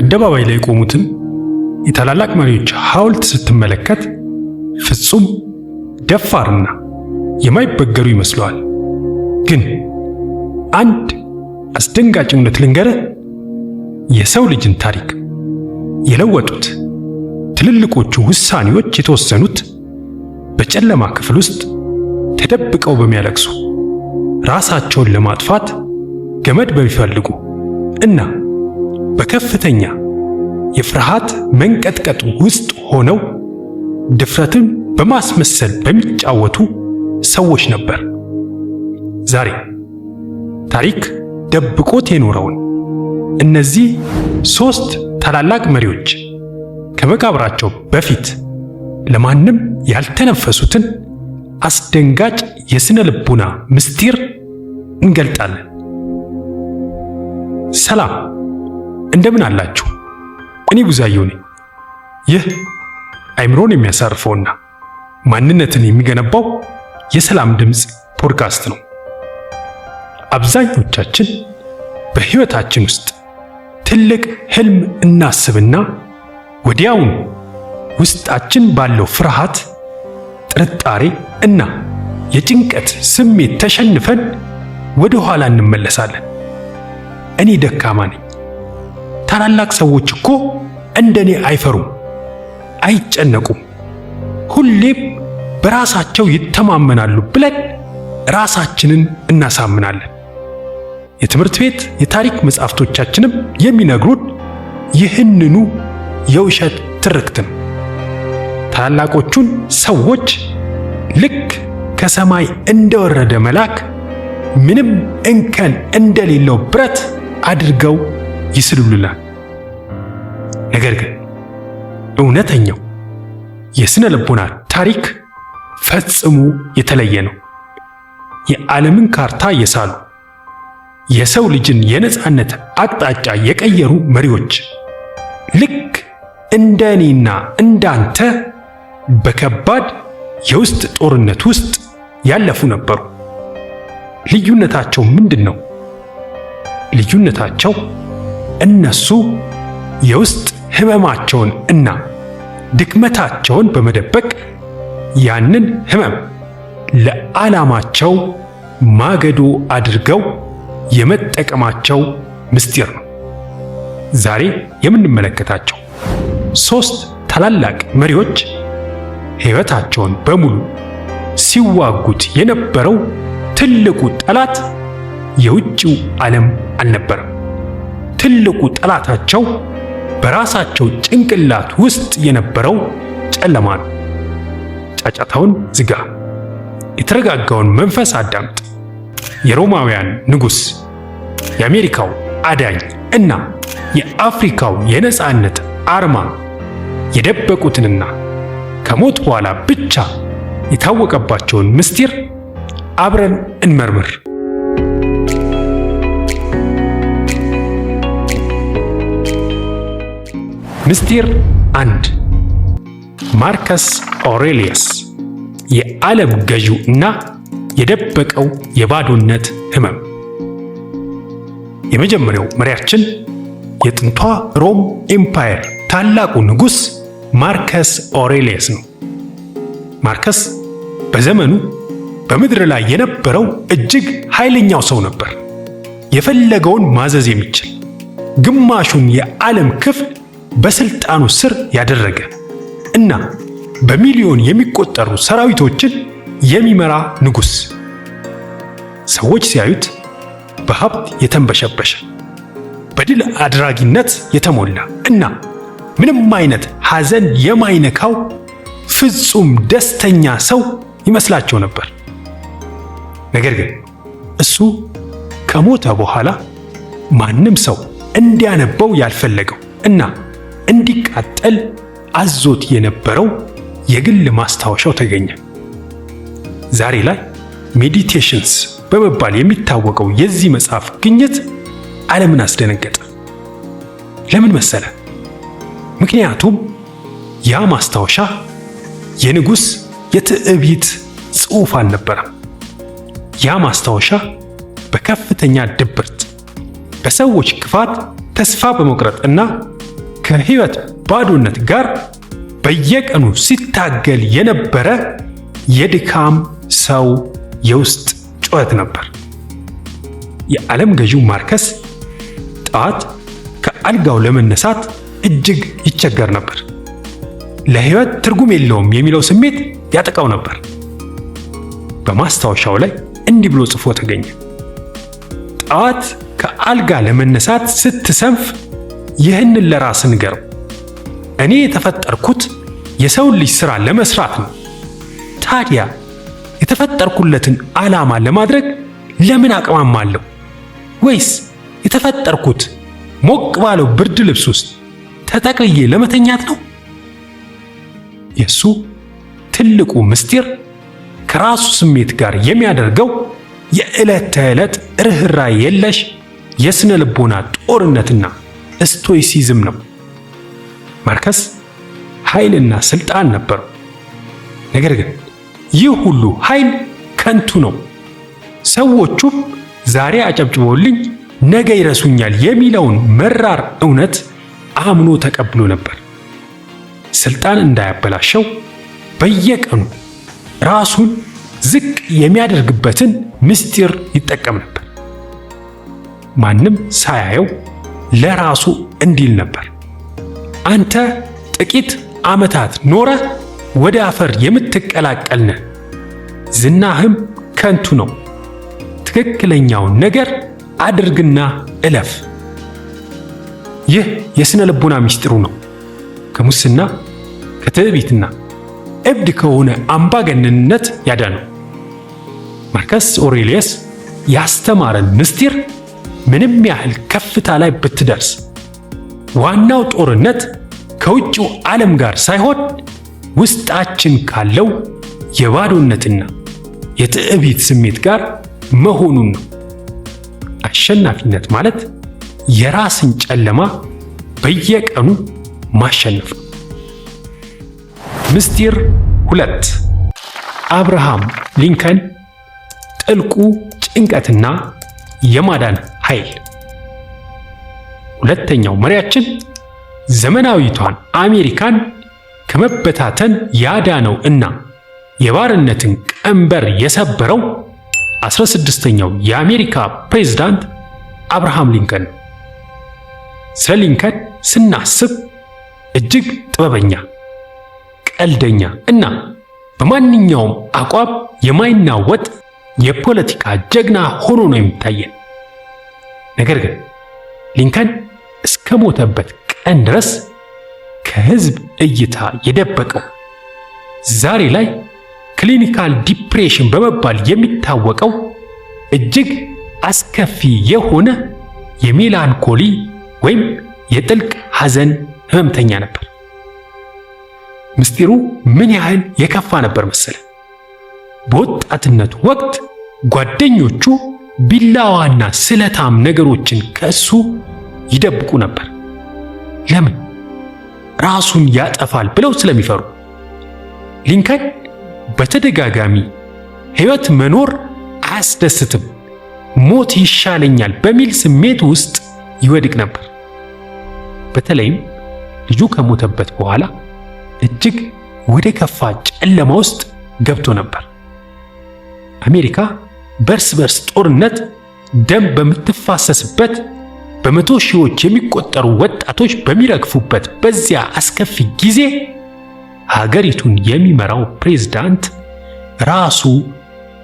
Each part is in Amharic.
አደባባይ ላይ የቆሙትን የታላላቅ መሪዎች ሐውልት ስትመለከት ፍጹም ደፋርና የማይበገሩ ይመስለዋል። ግን አንድ አስደንጋጭ እውነት ልንገርህ፣ የሰው ልጅን ታሪክ የለወጡት ትልልቆቹ ውሳኔዎች የተወሰኑት በጨለማ ክፍል ውስጥ ተደብቀው በሚያለቅሱ፣ ራሳቸውን ለማጥፋት ገመድ በሚፈልጉ እና በከፍተኛ የፍርሃት መንቀጥቀጥ ውስጥ ሆነው ድፍረትን በማስመሰል በሚጫወቱ ሰዎች ነበር። ዛሬ ታሪክ ደብቆት የኖረውን እነዚህ 3 ታላላቅ መሪዎች ከመቃብራቸው በፊት ለማንም ያልተነፈሱትን አስደንጋጭ የሥነ ልቦና ምስጢር እንገልጣለን። ሰላም፣ እንደምን አላችሁ? እኔ ጉዛየው ነኝ። ይህ አይምሮን የሚያሳርፈውና ማንነትን የሚገነባው የሰላም ድምፅ ፖድካስት ነው። አብዛኞቻችን በሕይወታችን ውስጥ ትልቅ ህልም እናስብና ወዲያውኑ ውስጣችን ባለው ፍርሃት፣ ጥርጣሬ እና የጭንቀት ስሜት ተሸንፈን ወደ ኋላ እንመለሳለን። እኔ ደካማ ነኝ፣ ታላላቅ ሰዎች እኮ እንደኔ አይፈሩም፣ አይጨነቁም፣ ሁሌም በራሳቸው ይተማመናሉ ብለን ራሳችንን እናሳምናለን። የትምህርት ቤት የታሪክ መጻሕፍቶቻችንም የሚነግሩን ይህንኑ የውሸት ትርክት ነው። ታላላቆቹን ሰዎች ልክ ከሰማይ እንደወረደ መልአክ ምንም እንከን እንደሌለው ብረት አድርገው ይስሉልናል። ነገር ግን እውነተኛው የሥነ ልቦና ታሪክ ፈጽሞ የተለየ ነው። የዓለምን ካርታ የሳሉ፣ የሰው ልጅን የነጻነት አቅጣጫ የቀየሩ መሪዎች ልክ እንደ እኔና እንዳንተ በከባድ የውስጥ ጦርነት ውስጥ ያለፉ ነበሩ። ልዩነታቸው ምንድን ነው? ልዩነታቸው እነሱ የውስጥ ሕመማቸውን እና ድክመታቸውን በመደበቅ ያንን ሕመም ለዓላማቸው ማገዶ አድርገው የመጠቀማቸው ምስጢር ነው። ዛሬ የምንመለከታቸው 3 ታላላቅ መሪዎች ሕይወታቸውን በሙሉ ሲዋጉት የነበረው ትልቁ ጠላት የውጭው ዓለም አልነበረም። ትልቁ ጠላታቸው በራሳቸው ጭንቅላት ውስጥ የነበረው ጨለማ ነው። ጫጫታውን ዝጋ፣ የተረጋጋውን መንፈስ አዳምጥ። የሮማውያን ንጉሥ፣ የአሜሪካው አዳኝ እና የአፍሪካው የነጻነት አርማ የደበቁትንና ከሞት በኋላ ብቻ የታወቀባቸውን ምስጢር አብረን እንመርምር። ምስጢር 1. ማርከስ አውሬሊየስ፣ የዓለም ገዢው እና የደበቀው የባዶነት ሕመም። የመጀመሪያው መሪያችን የጥንቷ ሮም ኤምፓየር ታላቁ ንጉሥ ማርከስ አውሬሊየስ ነው። ማርከስ በዘመኑ በምድር ላይ የነበረው እጅግ ኃይለኛው ሰው ነበር። የፈለገውን ማዘዝ የሚችል፣ ግማሹን የዓለም ክፍል በስልጣኑ ስር ያደረገ እና በሚሊዮን የሚቆጠሩ ሰራዊቶችን የሚመራ ንጉሥ። ሰዎች ሲያዩት በሀብት የተንበሸበሸ፣ በድል አድራጊነት የተሞላ እና ምንም አይነት ሐዘን የማይነካው ፍጹም ደስተኛ ሰው ይመስላቸው ነበር። ነገር ግን እሱ ከሞተ በኋላ ማንም ሰው እንዲያነበው ያልፈለገው እና እንዲቃጠል አዞት የነበረው የግል ማስታወሻው ተገኘ። ዛሬ ላይ ሜዲቴሽንስ በመባል የሚታወቀው የዚህ መጽሐፍ ግኝት ዓለምን አስደነገጠ። ለምን መሰለ? ምክንያቱም ያ ማስታወሻ የንጉሥ የትዕቢት ጽሑፍ አልነበረም። ያ ማስታወሻ በከፍተኛ ድብርት፣ በሰዎች ክፋት ተስፋ በመቁረጥ እና ከሕይወት ባዶነት ጋር በየቀኑ ሲታገል የነበረ የድካም ሰው የውስጥ ጩኸት ነበር። የዓለም ገዢው ማርከስ ጠዋት ከአልጋው ለመነሳት እጅግ ይቸገር ነበር። ለሕይወት ትርጉም የለውም የሚለው ስሜት ያጠቃው ነበር። በማስታወሻው ላይ እንዲህ ብሎ ጽፎ ተገኘ። ጠዋት ከአልጋ ለመነሳት ስትሰንፍ ይህንን ለራስ ንገረው፣ እኔ የተፈጠርኩት የሰውን ልጅ ሥራ ለመስራት ነው። ታዲያ የተፈጠርኩለትን ዓላማ ለማድረግ ለምን አቅማማለሁ? ወይስ የተፈጠርኩት ሞቅ ባለው ብርድ ልብስ ውስጥ ተጠቅልዬ ለመተኛት ነው? የሱ ትልቁ ምስጢር ከራሱ ስሜት ጋር የሚያደርገው የዕለት ተዕለት ርኅራኄ የለሽ የሥነ ልቦና ጦርነትና ስቶይሲዝም ነው። ማርከስ ኃይልና ሥልጣን ነበረው። ነገር ግን ይህ ሁሉ ኃይል ከንቱ ነው። ሰዎቹም ዛሬ አጨብጭበውልኝ ነገ ይረሱኛል የሚለውን መራር እውነት አምኖ ተቀብሎ ነበር። ሥልጣን እንዳያበላሸው በየቀኑ ራሱን ዝቅ የሚያደርግበትን ምስጢር ይጠቀም ነበር። ማንም ሳያየው ለራሱ እንዲል ነበር፣ አንተ ጥቂት ዓመታት ኖረህ ወደ አፈር የምትቀላቀል ነህ፣ ዝናህም ከንቱ ነው። ትክክለኛውን ነገር አድርግና እለፍ። ይህ የሥነ ልቦና ምስጢሩ ነው። ከሙስና፣ ከትዕቢትና እብድ ከሆነ አምባገነንነት ያዳነው። ማርከስ ኦሬሊየስ ያስተማረን ምስጢር ምንም ያህል ከፍታ ላይ ብትደርስ ዋናው ጦርነት ከውጭው ዓለም ጋር ሳይሆን ውስጣችን ካለው የባዶነትና የትዕቢት ስሜት ጋር መሆኑን ነው። አሸናፊነት ማለት የራስን ጨለማ በየቀኑ ማሸነፍ ነው። ምስጢር 2 አብርሃም ሊንከን ጥልቁ ጭንቀትና የማዳን ኃይል። ሁለተኛው መሪያችን ዘመናዊቷን አሜሪካን ከመበታተን ያዳነው እና የባርነትን ቀንበር የሰበረው 16ኛው የአሜሪካ ፕሬዝዳንት አብርሃም ሊንከን ነው። ስለ ሊንከን ስናስብ እጅግ ጥበበኛ፣ ቀልደኛ እና በማንኛውም አቋም የማይናወጥ የፖለቲካ ጀግና ሆኖ ነው የሚታየን። ነገር ግን ሊንከን እስከ ሞተበት ቀን ድረስ ከሕዝብ እይታ የደበቀው ዛሬ ላይ ክሊኒካል ዲፕሬሽን በመባል የሚታወቀው እጅግ አስከፊ የሆነ የሜላንኮሊ ወይም የጥልቅ ሐዘን ህመምተኛ ነበር። ምስጢሩ ምን ያህል የከፋ ነበር መሰለ? በወጣትነቱ ወቅት ጓደኞቹ ቢላዋና ስለታም ነገሮችን ከእሱ ይደብቁ ነበር። ለምን? ራሱን ያጠፋል ብለው ስለሚፈሩ። ሊንከን በተደጋጋሚ ሕይወት መኖር አያስደስትም፣ ሞት ይሻለኛል በሚል ስሜት ውስጥ ይወድቅ ነበር። በተለይም ልጁ ከሞተበት በኋላ እጅግ ወደ ከፋ ጨለማ ውስጥ ገብቶ ነበር። አሜሪካ በርስ በርስ ጦርነት ደም በምትፋሰስበት፣ በመቶ ሺዎች የሚቆጠሩ ወጣቶች በሚረግፉበት በዚያ አስከፊ ጊዜ ሀገሪቱን የሚመራው ፕሬዝዳንት ራሱ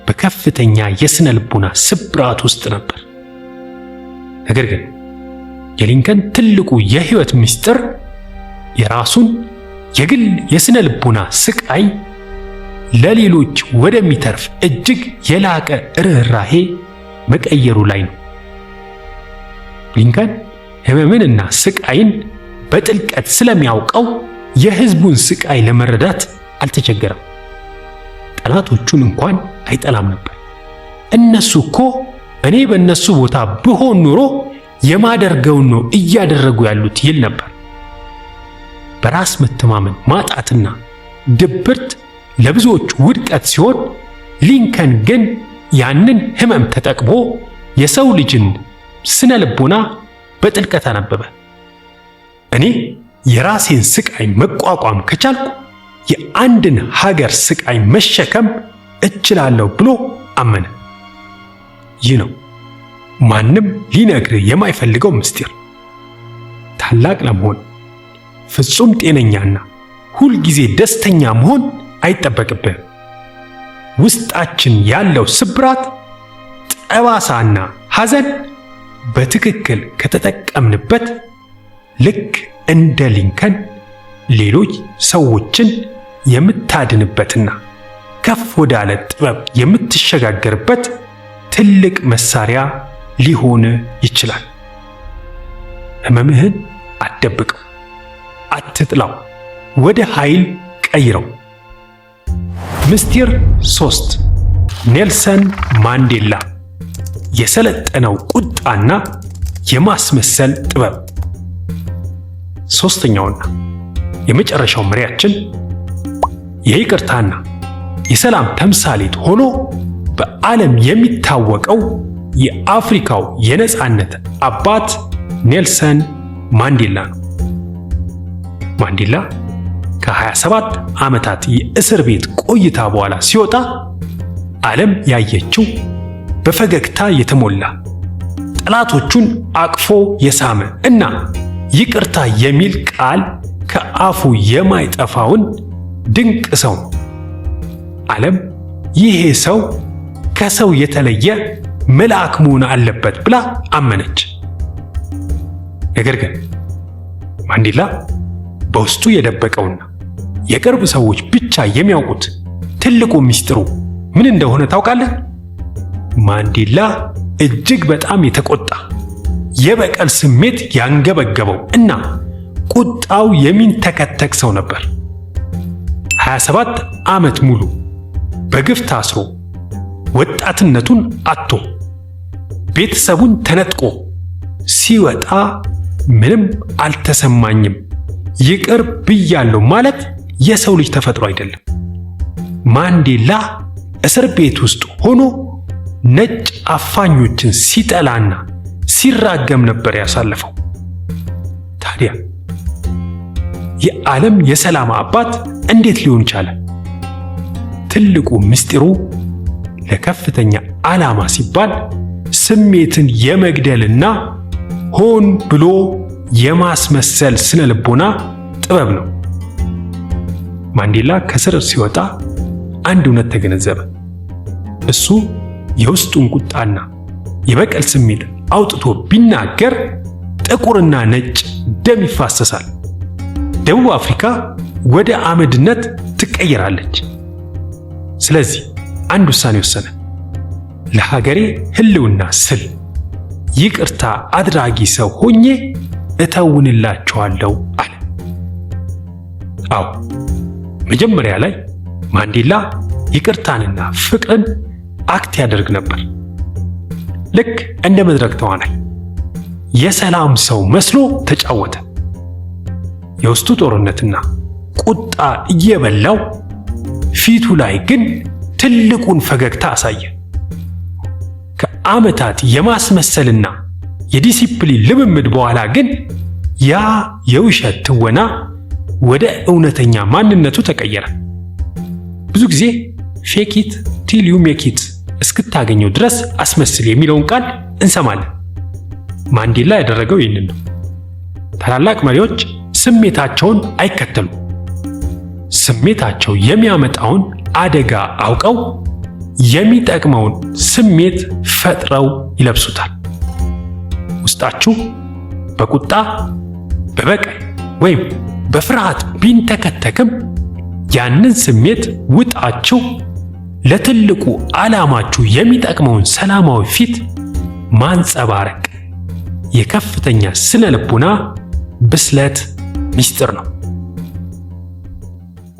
በከፍተኛ የሥነ ልቦና ስብራት ውስጥ ነበር። ነገር ግን የሊንከን ትልቁ የሕይወት ምስጢር የራሱን የግል የሥነ ልቦና ስቃይ ለሌሎች ወደሚተርፍ እጅግ የላቀ ርኅራኄ መቀየሩ ላይ ነው። ሊንከን ሕመምንና ስቃይን በጥልቀት ስለሚያውቀው የሕዝቡን ስቃይ ለመረዳት አልተቸገረም። ጠላቶቹን እንኳን አይጠላም ነበር። እነሱ እኮ እኔ በእነሱ ቦታ ብሆን ኖሮ የማደርገውን ነው እያደረጉ ያሉት ይል ነበር። በራስ መተማመን ማጣትና ድብርት ለብዙዎች ውድቀት ሲሆን፣ ሊንከን ግን ያንን ሕመም ተጠቅሞ የሰው ልጅን ስነ ልቦና በጥልቀት አነበበ። እኔ የራሴን ስቃይ መቋቋም ከቻልኩ የአንድን ሀገር ስቃይ መሸከም እችላለሁ ብሎ አመነ። ይህ ነው ማንም ሊነግርህ የማይፈልገው ምስጢር። ታላቅ ለመሆን ፍጹም ጤነኛና ሁልጊዜ ደስተኛ መሆን አይጠበቅብህም። ውስጣችን ያለው ስብራት፣ ጠባሳና ሐዘን በትክክል ከተጠቀምንበት ልክ እንደ ሊንከን ሌሎች ሰዎችን የምታድንበትና ከፍ ወዳለ ጥበብ የምትሸጋገርበት ትልቅ መሳሪያ ሊሆን ይችላል። ሕመምህን አትደብቀው፣ አትጥላው፣ ወደ ኃይል ቀይረው። ምስጢር 3 ኔልሰን ማንዴላ የሰለጠነው ቁጣና የማስመሰል ጥበብ። ሦስተኛውና የመጨረሻው መሪያችን የይቅርታና የሰላም ተምሳሌት ሆኖ በዓለም የሚታወቀው የአፍሪካው የነጻነት አባት ኔልሰን ማንዴላ ነው። ማንዴላ ከ27 ዓመታት የእስር ቤት ቆይታ በኋላ ሲወጣ ዓለም ያየችው በፈገግታ የተሞላ ጠላቶቹን አቅፎ የሳመ እና ይቅርታ የሚል ቃል ከአፉ የማይጠፋውን ድንቅ ሰው ነው። ዓለም ይሄ ሰው ከሰው የተለየ መልአክ መሆን አለበት ብላ አመነች። ነገር ግን ማንዴላ በውስጡ የደበቀውና የቅርብ ሰዎች ብቻ የሚያውቁት ትልቁ ምስጢሩ ምን እንደሆነ ታውቃለህ? ማንዴላ እጅግ በጣም የተቆጣ፣ የበቀል ስሜት ያንገበገበው እና ቁጣው የሚንተከተክ ሰው ነበር። 27 ዓመት ሙሉ በግፍ ታስሮ ወጣትነቱን አጥቶ ቤተሰቡን ተነጥቆ ሲወጣ ምንም አልተሰማኝም፣ ይቅር ብያለሁ ማለት የሰው ልጅ ተፈጥሮ አይደለም። ማንዴላ እስር ቤት ውስጥ ሆኖ ነጭ አፋኞችን ሲጠላና ሲራገም ነበር ያሳለፈው። ታዲያ የዓለም የሰላም አባት እንዴት ሊሆን ቻለ? ትልቁ ምስጢሩ ለከፍተኛ ዓላማ ሲባል ስሜትን የመግደልና ሆን ብሎ የማስመሰል ስነ ልቦና ጥበብ ነው። ማንዴላ ከእስር ሲወጣ አንድ እውነት ተገነዘበ። እሱ የውስጡን ቁጣና የበቀል ስሜት አውጥቶ ቢናገር ጥቁርና ነጭ ደም ይፋሰሳል። ደቡብ አፍሪካ ወደ አመድነት ትቀየራለች። ስለዚህ አንድ ውሳኔ ወሰነ። ለሀገሬ ሕልውና ስል ይቅርታ አድራጊ ሰው ሆኜ እተውንላቸዋለሁ አለ። አዎ መጀመሪያ ላይ ማንዴላ ይቅርታንና ፍቅርን አክት ያደርግ ነበር። ልክ እንደ መድረክ ተዋናይ የሰላም ሰው መስሎ ተጫወተ። የውስጡ ጦርነትና ቁጣ እየበላው ፊቱ ላይ ግን ትልቁን ፈገግታ አሳየ። ከዓመታት የማስመሰልና የዲሲፕሊን ልምምድ በኋላ ግን ያ የውሸት ትወና ወደ እውነተኛ ማንነቱ ተቀየረ። ብዙ ጊዜ ፌክ ኢት ቲል ዩ ሜክ ኢት እስክታገኘው ድረስ አስመስል የሚለውን ቃል እንሰማለን። ማንዴላ ያደረገው ይህንን ነው። ታላላቅ መሪዎች ስሜታቸውን አይከተሉም። ስሜታቸው የሚያመጣውን አደጋ አውቀው የሚጠቅመውን ስሜት ፈጥረው ይለብሱታል። ውስጣችሁ በቁጣ በበቀል ወይም በፍርሃት ቢንተከተክም ያንን ስሜት ውጣችሁ ለትልቁ ዓላማችሁ የሚጠቅመውን ሰላማዊ ፊት ማንጸባረቅ የከፍተኛ ስነ ልቦና ብስለት ምስጢር ነው።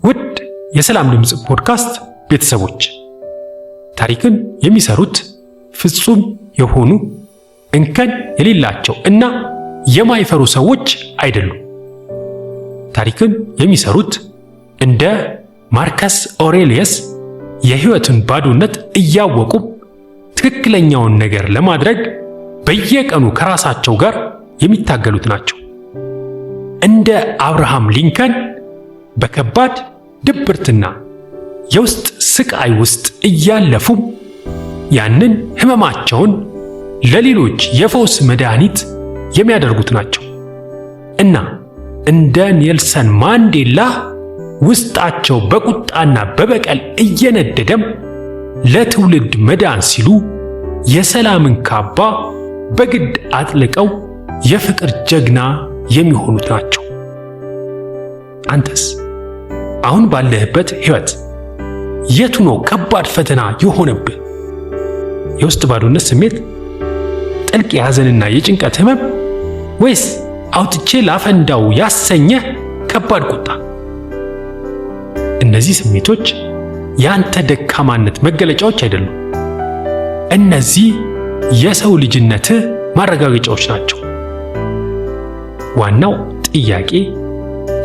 ውድ የሰላም ድምፅ ፖድካስት ቤተሰቦች፣ ታሪክን የሚሰሩት ፍጹም የሆኑ እንከን የሌላቸው እና የማይፈሩ ሰዎች አይደሉም። ታሪክን የሚሰሩት እንደ ማርከስ ኦሬሊየስ የሕይወትን ባዶነት እያወቁ ትክክለኛውን ነገር ለማድረግ በየቀኑ ከራሳቸው ጋር የሚታገሉት ናቸው። እንደ አብርሃም ሊንከን በከባድ ድብርትና የውስጥ ስቃይ ውስጥ እያለፉ ያንን ህመማቸውን ለሌሎች የፈውስ መድኃኒት የሚያደርጉት ናቸው እና እንደ ኔልሰን ማንዴላ ውስጣቸው በቁጣና በበቀል እየነደደም ለትውልድ መዳን ሲሉ የሰላምን ካባ በግድ አጥልቀው የፍቅር ጀግና የሚሆኑት ናቸው። አንተስ አሁን ባለህበት ህይወት የቱ ነው ከባድ ፈተና የሆነብህ? የውስጥ ባዶነት ስሜት፣ ጥልቅ የሐዘንና የጭንቀት ህመም፣ ወይስ አውጥቼ ላፈንዳው ያሰኘህ ከባድ ቁጣ? እነዚህ ስሜቶች ያንተ ደካማነት መገለጫዎች አይደሉም። እነዚህ የሰው ልጅነትህ ማረጋገጫዎች ናቸው። ዋናው ጥያቄ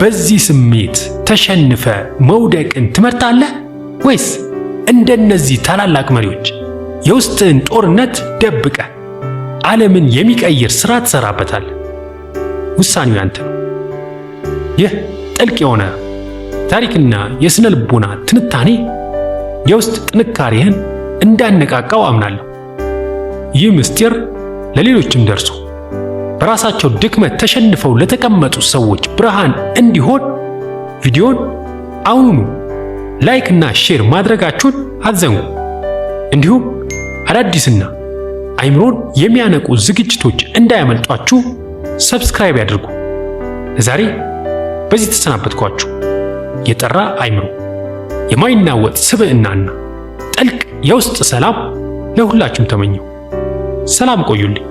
በዚህ ስሜት ተሸንፈ መውደቅን ትመርጣለህ ወይስ እንደነዚህ ታላላቅ መሪዎች የውስጥህን ጦርነት ደብቀ ዓለምን የሚቀይር ሥራ ትሰራበታለህ? ውሳኔው ያንተ ነው። ይህ ጥልቅ የሆነ ታሪክና የስነ ልቦና ትንታኔ የውስጥ ጥንካሬህን እንዳነቃቃው አምናለሁ። ይህ ምስጢር ለሌሎችም ደርሶ በራሳቸው ድክመት ተሸንፈው ለተቀመጡ ሰዎች ብርሃን እንዲሆን ቪዲዮን አሁኑኑ ላይክ እና ሼር ማድረጋችሁን አትዘንጉ። እንዲሁም አዳዲስና አይምሮን የሚያነቁ ዝግጅቶች እንዳያመልጧችሁ ሰብስክራይብ ያድርጉ። ለዛሬ በዚህ ተሰናበትኳችሁ። የጠራ አይምሮ፣ የማይናወጥ ስብዕናና ጥልቅ የውስጥ ሰላም ለሁላችሁም ተመኘው። ሰላም ቆዩልኝ።